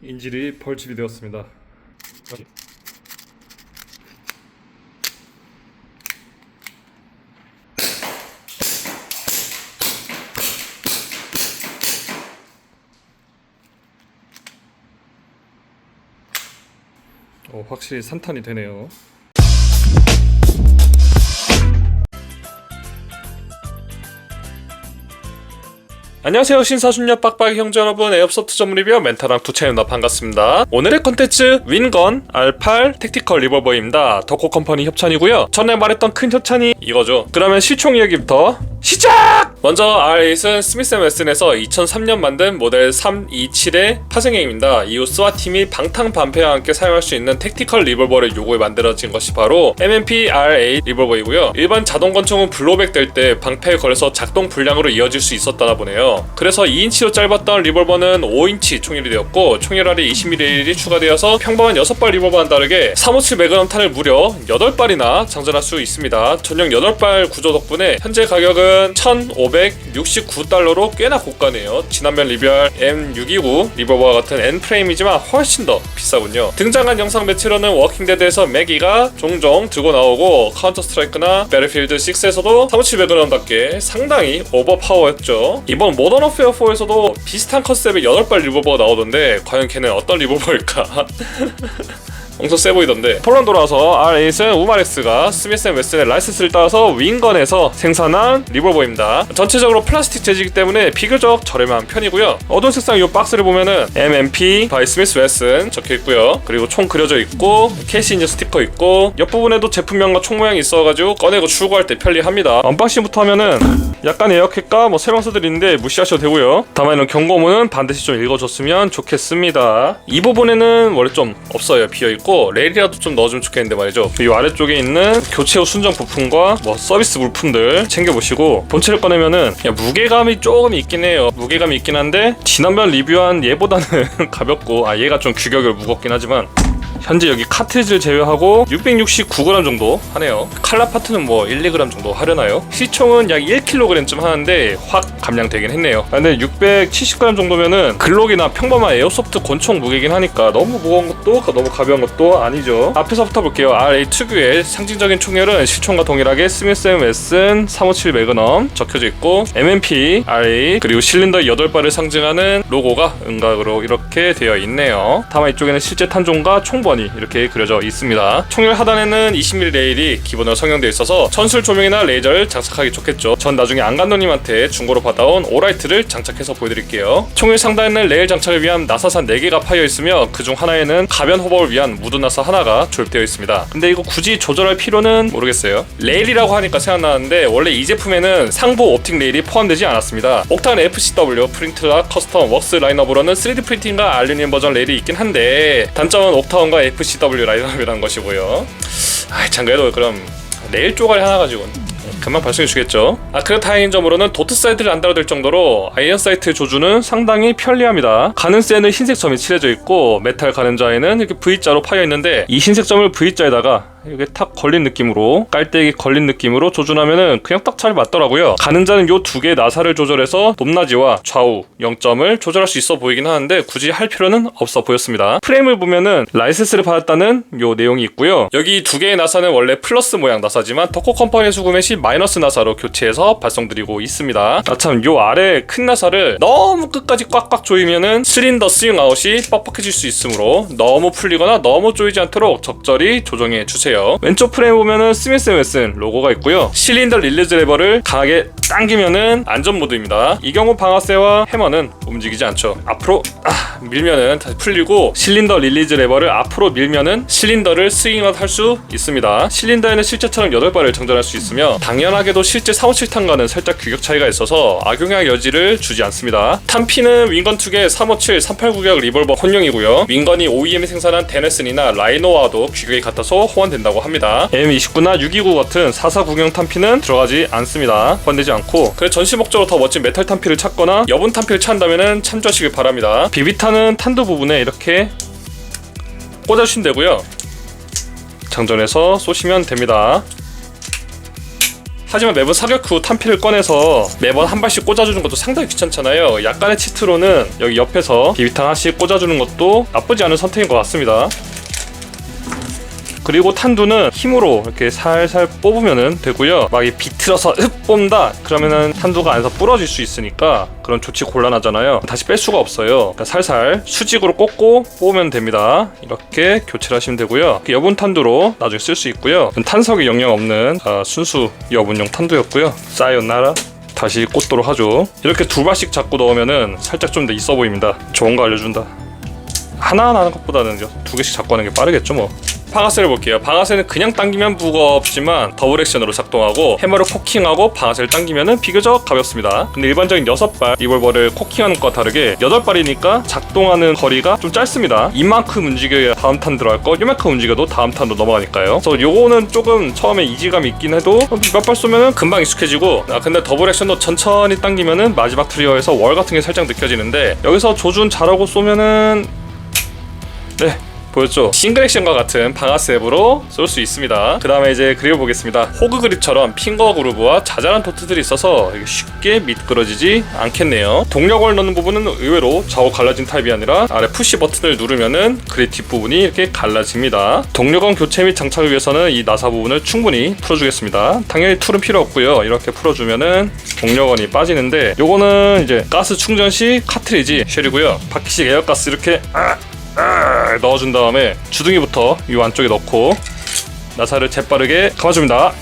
인질이 벌집이 되었습니다. 확실히 산탄이 되네요. 안녕하세요, 신사순녀 빡빡이 형제 여러분, 에어소프트 전문 리뷰어 멘탈왕 두채입니다. 반갑습니다. 오늘의 컨텐츠 윈건 R8 택티컬 리볼버입니다. 덕후 컴퍼니 협찬이고요. 전에 말했던 큰 협찬이 이거죠. 그러면 실총 이야기부터 시작! 먼저 R8은 스미스&웨슨에서 2003년 만든 모델 327의 파생형입니다. 이후 스와트 팀이 방탕반패와 함께 사용할 수 있는 택티컬 리볼버를 요구해 만들어진 것이 바로 M&P R8 리볼버이고요. 일반 자동 권총은 블로백 될 때 방패에 걸려서 작동 불량으로 이어질 수 있었다나 보네요. 그래서 2인치로 짧았던 리볼버는 5인치 총열이 되었고, 총열알이 20mm 추가되어서 평범한 6발 리볼버와는 다르게 357 매그넘 탄을 무려 8발이나 장전할 수 있습니다. 전용 8발 구조 덕분에 현재 가격은 $1,569로 꽤나 고가네요. 지난번 리뷰할 M629 리볼버와 같은 N프레임이지만 훨씬 더 비싸군요. 등장한 영상 매체로는 워킹데드에서 매기가 종종 들고 나오고, 카운터 스트라이크나 배틀필드 6에서도 357 매그넘답게 상당히 오버파워였죠. 이번 모던 워페어 4에서도 비슷한 컨셉의 8발 리볼버가 나오던데 과연 걔는 어떤 리볼버일까? 엄청 세 보이던데. 폴론 돌아와서 R8은 우마렉스가 스미스&웨슨의 라이센스를 따서 윈건에서 생산한 리볼버입니다. 전체적으로 플라스틱 재질이기 때문에 비교적 저렴한 편이고요. 어두운 색상 이 박스를 보면은 M&P by 스미스&웨슨 적혀있고요. 그리고 총 그려져 있고 캐시인지 스티커 있고, 옆부분에도 제품명과 총 모양이 있어가지고 꺼내고 출고할 때 편리합니다. 언박싱부터 하면은 약간 에어캣과 설명서들이 있는데 무시하셔도 되고요. 다만 이런 경고문은 반드시 좀 읽어줬으면 좋겠습니다. 이 부분에는 원래 좀 없어요. 비어있고 레일이라도 좀 넣어주면 좋겠는데 말이죠. 이 아래쪽에 있는 교체 후 순정 부품과 서비스 물품들 챙겨보시고, 본체를 꺼내면은 무게감이 조금 있긴 해요. 무게감이 있긴 한데 지난번 리뷰한 얘보다는 가볍고, 얘가 좀 규격이 무겁긴 하지만 현재 여기 카트리지를 제외하고 669g 정도 하네요. 칼라 파트는 1-2g 정도 하려나요? 시총은 약 1kg쯤 하는데 확 감량되긴 했네요. 근데 670g 정도면은 글록이나 평범한 에어소프트 권총 무게긴 하니까 너무 무거운 것도 너무 가벼운 것도 아니죠. 앞에서부터 볼게요. R8 특유의 상징적인 총열은 실총과 동일하게 스미스&웨슨 357 매그넘 적혀져 있고, M&P R8 그리고 실린더 8발을 상징하는 로고가 은각으로 이렇게 되어 있네요. 다만 이쪽에는 실제 탄종과 총번이 이렇게 그려져 있습니다. 총열 하단에는 20mm 레일이 기본으로 성형되어 있어서 전술 조명이나 레이저를 장착하기 좋겠죠. 전 나중에 안감독님한테 중고로 받아온 오라이트를 장착해서 보여드릴게요. 총열 상단에는 레일 장착을 위한 나사산 4개가 파여 있으며, 그중 하나에는 가변 호버를 위한 무드 나사 하나가 조립되어 있습니다. 근데 이거 굳이 조절할 필요는 모르겠어요. 레일이라고 하니까 생각나는데 원래 이 제품에는 상부 옵틱 레일이 포함되지 않았습니다. 옥탄 FCW 프린트락 커스텀 웍스 라인업으로는 3D 프린팅과 알루미늄 버전 레일이 있긴 한데, 단점은 옥타원과 FCW 라인업이라는 것이고요. 참 그래도 그럼 레일 쪼가리 하나 가지고는 금방 발송해 주겠죠. 그리고 다행인 점으로는 도트 사이드를 안 달아도 될 정도로 아이언 사이트 조주는 상당히 편리합니다. 가는 쇠는 흰색 점이 칠해져 있고, 메탈 가는자에는 이렇게 V자로 파여 있는데, 이 흰색 점을 V자에다가 이게 탁 걸린 느낌으로, 깔때기 걸린 느낌으로 조준하면은 그냥 딱 잘 맞더라고요. 가는자는 요 두 개의 나사를 조절해서 높낮이와 좌우 0점을 조절할 수 있어 보이긴 하는데 굳이 할 필요는 없어 보였습니다. 프레임을 보면은 라이센스를 받았다는 요 내용이 있고요. 여기 두 개의 나사는 원래 플러스 모양 나사지만 덕후 컴퍼니에서 구매 시 마이너스 나사로 교체해서 발송드리고 있습니다. 참 요 아래 큰 나사를 너무 끝까지 꽉꽉 조이면은 실린더 스윙 아웃이 뻑뻑해질 수 있으므로 너무 풀리거나 너무 조이지 않도록 적절히 조정해 주세요. 왼쪽 프레임 보면은 스미스&웨슨 로고가 있고요. 실린더 릴리즈 레버를 강하게 당기면은 안전 모드입니다. 이 경우 방아쇠와 해머는 움직이지 않죠. 앞으로 밀면은 다시 풀리고, 실린더 릴리즈 레버를 앞으로 밀면은 실린더를 스윙아웃 할 수 있습니다. 실린더에는 실제처럼 8발을 장전할 수 있으며, 당연하게도 실제 357탄과는 살짝 규격 차이가 있어서 악용할 여지를 주지 않습니다. 탄피는 윈건 2개 357, 389격 리볼버 혼용이고요. 윈건이 OEM이 생산한 데네슨이나 라이노와도 규격이 같아서 호환된다고 합니다. M29나 629 같은 449경 탄피는 들어가지 않습니다. 호환되지 않고, 그래서 전시 목적으로 더 멋진 메탈 탄피를 찾거나 여분 탄피를 찾는다면 참조하시길 바랍니다. 비비탄은 탄두 부분에 이렇게 꽂아주시면 되고요. 장전해서 쏘시면 됩니다. 하지만 매번 사격 후 탄피를 꺼내서 매번 한 발씩 꽂아주는 것도 상당히 귀찮잖아요. 약간의 치트로는 여기 옆에서 비비탄 하나씩 꽂아주는 것도 나쁘지 않은 선택인 것 같습니다. 그리고 탄두는 힘으로 이렇게 살살 뽑으면 되고요. 막 비틀어서 뽑는다 그러면은 탄두가 안에서 부러질 수 있으니까 그런 조치 곤란하잖아요. 다시 뺄 수가 없어요. 그러니까 살살 수직으로 꽂고 뽑으면 됩니다. 이렇게 교체를 하시면 되고요. 여분 탄두로 나중에 쓸 수 있고요. 탄석이 영향 없는 순수 여분용 탄두였고요. 사요나라. 다시 꽂도록 하죠. 이렇게 두 발씩 잡고 넣으면은 살짝 좀 더 있어 보입니다. 좋은 거 알려준다. 하나하나 하는 것보다는 두 개씩 잡고 하는 게 빠르겠죠 뭐. 방아쇠를 볼게요. 방아쇠는 그냥 당기면 무겁지만 더블 액션으로 작동하고 해머를 코킹하고 방아쇠를 당기면 비교적 가볍습니다. 근데 일반적인 6발 리볼버를 코킹하는 것과 다르게 8발이니까 작동하는 거리가 좀 짧습니다. 이만큼 움직여야 다음 탄 들어갈 거, 이만큼 움직여도 다음 탄도 넘어가니까요. 그래서 요거는 조금 처음에 이질감이 있긴 해도 몇 발 쏘면은 금방 익숙해지고, 근데 더블 액션도 천천히 당기면은 마지막 트리거에서 월 같은 게 살짝 느껴지는데, 여기서 조준 잘하고 쏘면은 네, 보였죠? 싱글 액션과 같은 방아쇠 앱으로 쏠 수 있습니다. 그 다음에 이제 그려보겠습니다. 호그 그립처럼 핑거 그루브와 자잘한 도트들이 있어서 쉽게 미끄러지지 않겠네요. 동력을 넣는 부분은 의외로 좌우 갈라진 타입이 아니라 아래 푸시 버튼을 누르면은 그립 뒷부분이 이렇게 갈라집니다. 동력원 교체 및 장착을 위해서는 이 나사 부분을 충분히 풀어주겠습니다. 당연히 툴은 필요 없고요. 이렇게 풀어주면은 동력원이 빠지는데, 요거는 이제 가스 충전 시 카트리지 쉘이고요. 바퀴식 에어가스 이렇게 넣어준 다음에 주둥이부터 이 안쪽에 넣고 나사를 재빠르게 감아줍니다.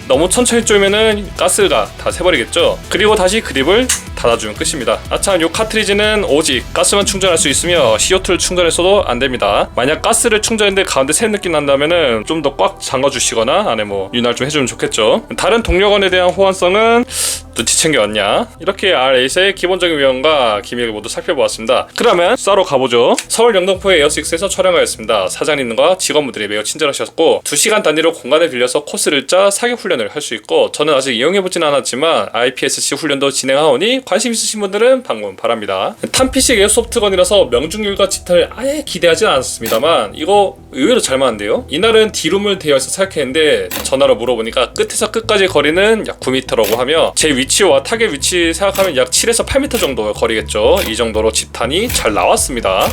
너무 천천히 쪼면은 가스가 다 새버리겠죠. 그리고 다시 그립을 닫아주면 끝입니다. 참, 이 카트리지는 오직 가스만 충전할 수 있으며 CO2를 충전했어도 안됩니다. 만약 가스를 충전했는데 가운데 새 느낌 난다면은 좀 더 꽉 잠궈주시거나 안에 뭐 윤활 좀 해주면 좋겠죠. 다른 동력원에 대한 호환성은 눈치 챙겨왔냐? 이렇게 R8의 기본적인 유형과 기믹을 모두 살펴보았습니다. 그러면 쏴러 가보죠. 서울 영등포의 에어6에서 촬영하였습니다. 사장님과 직원분들이 매우 친절하셨고 2시간 단위로 공간을 빌려서 코스를 짜 사격 훈련을 할 수 있고, 저는 아직 이용해보진 않았지만 IPSC 훈련도 진행하오니 관심 있으신 분들은 방문 바랍니다. 탄피식 에어소프트건이라서 명중률과 지탄을 아예 기대하진 않았습니다만 이거 의외로 잘 맞는데요? 이날은 D룸을 대여해서 사격했는데 전화로 물어보니까 끝에서 끝까지 거리는 약 9m라고 하며 제 위치와 타겟 위치 생각하면 약 7에서 8m 정도 거리겠죠. 이 정도로 지탄이 잘 나왔습니다.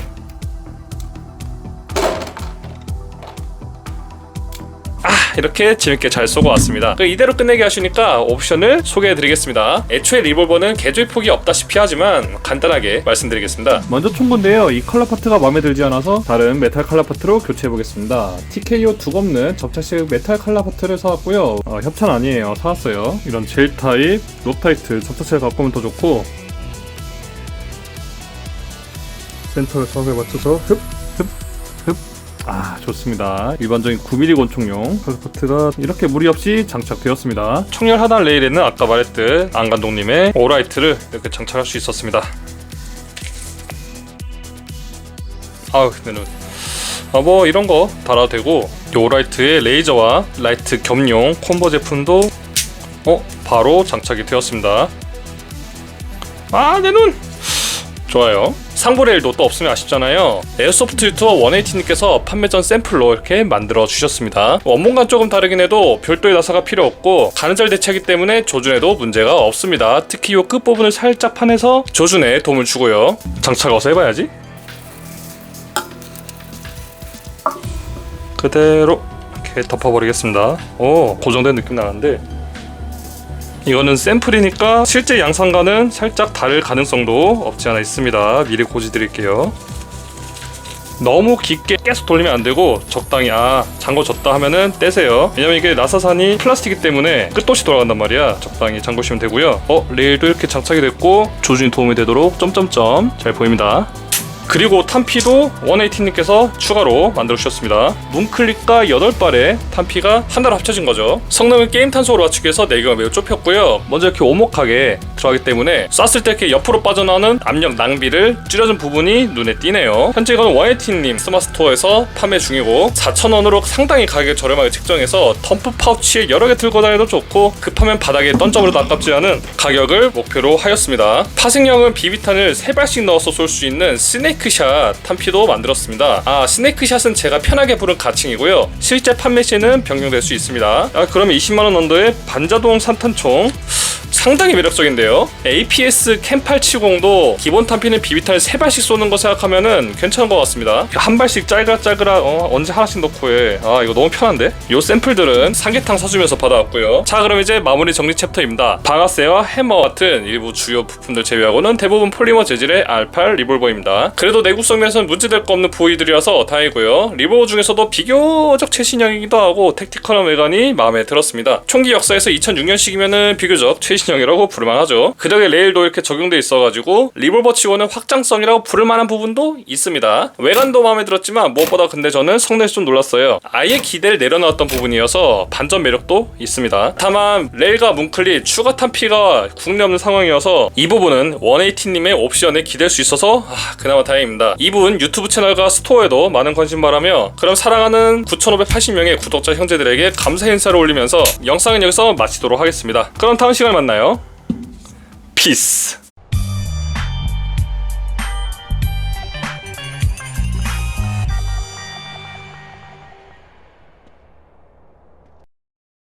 이렇게 재밌게 잘 쏘고 왔습니다. 이대로 끝내게 하시니까 옵션을 소개해드리겠습니다. 애초에 리볼버는 개조의 폭이 없다시피 하지만 간단하게 말씀드리겠습니다. 먼저 총구인데요. 이 컬러 파트가 마음에 들지 않아서 다른 메탈 컬러 파트로 교체해보겠습니다. TKO 두껍는 접착식 메탈 컬러 파트를 사왔고요. 협찬 아니에요. 사왔어요. 이런 젤 타입, 롭타이트 접착제를 갖고 오면 더 좋고, 센터를 서서히 맞춰서 흡 좋습니다. 일반적인 9mm 권총용 컬러파트가 이렇게 무리 없이 장착되었습니다. 총열 하단 레일에는 아까 말했듯 안감독님의 오라이트를 이렇게 장착할 수 있었습니다. 근데는 뭐 이런 거 달아도 되고, 이 오라이트의 레이저와 라이트 겸용 콤보 제품도 바로 장착이 되었습니다. 내 눈! 좋아요. 상부 레일도 또 없으면 아쉽잖아요. 에어소프트 유튜버 180님께서 판매 전 샘플로 이렇게 만들어 주셨습니다. 원본과 조금 다르긴 해도 별도의 나사가 필요 없고 가느잘 대체하기 때문에 조준에도 문제가 없습니다. 특히 이 끝부분을 살짝 파내서 조준에 도움을 주고요. 장착 어서 해봐야지. 그대로 이렇게 덮어버리겠습니다. 고정된 느낌 나는데, 이거는 샘플이니까 실제 양상과는 살짝 다를 가능성도 없지 않아 있습니다. 미리 고지드릴게요. 너무 깊게 계속 돌리면 안 되고 적당히 잠궈졌다 하면은 떼세요. 왜냐면 이게 나사산이 플라스틱이기 때문에 끝없이 돌아간단 말이야. 적당히 잠그시면 되고요. 레일도 이렇게 장착이 됐고 조준이 도움이 되도록 점점점 잘 보입니다. 그리고 탄피도 180님께서 추가로 만들어 주셨습니다. 문클릭과 8발의 탄피가 하나로 합쳐진 거죠. 성능은 게임 탄속으로 맞추기 위해서 내경을 매우 좁혔고요. 먼저 이렇게 오목하게 들어가기 때문에 쐈을 때 이렇게 옆으로 빠져나오는 압력 낭비를 줄여준 부분이 눈에 띄네요. 현재 이건 180님 스마트 스토어에서 판매 중이고 4,000원으로 상당히 가격이 저렴하게 책정해서 덤프 파우치에 여러 개 들고 다녀도 좋고 급하면 바닥에 던져버려도 아깝지 않은 가격을 목표로 하였습니다. 파생형은 비비탄을 3발씩 넣어서 쏠 수 있는 스낵 스네이크샷 탄피도 만들었습니다. 스네이크샷은 제가 편하게 부른 가칭이고요. 실제 판매 시에는 변경될 수 있습니다. 그러면 20만원 언더의 반자동 산탄총 상당히 매력적인데요. APS 캠870도 기본 탄피는 비비탄을 3발씩 쏘는 거 생각하면은 괜찮은 것 같습니다. 한 발씩 짤그락짤그락 언제 하나씩 넣고 해. 이거 너무 편한데? 요 샘플들은 삼계탕 사주면서 받아왔고요. 자, 그럼 이제 마무리 정리 챕터입니다. 방아쇠와 해머 같은 일부 주요 부품들 제외하고는 대부분 폴리머 재질의 R8 리볼버입니다. 그래도 내구성 면에서는 문제될 거 없는 부위들이라서 다행이고요. 리볼버 중에서도 비교적 최신형이기도 하고 택티컬한 외관이 마음에 들었습니다. 총기 역사에서 2006년식이면은 비교적 최신형이라고 부를만하죠. 그 덕에 레일도 이렇게 적용돼 있어가지고 리볼버 치고는 확장성이라고 부를만한 부분도 있습니다. 외관도 마음에 들었지만 무엇보다 근데 저는 성능에서 좀 놀랐어요. 아예 기대를 내려놨던 부분이어서 반전 매력도 있습니다. 다만 레일과 문클릿 추가 탄피가 국내 없는 상황이어서 이 부분은 180님의 옵션에 기댈 수 있어서 그나마 다행입니다. 이분 유튜브 채널과 스토어에도 많은 관심 바라며, 그럼 사랑하는 9,580명의 구독자 형제들에게 감사 인사를 올리면서 영상은 여기서 마치도록 하겠습니다. 그럼 다음 시간에 만나요. 피스.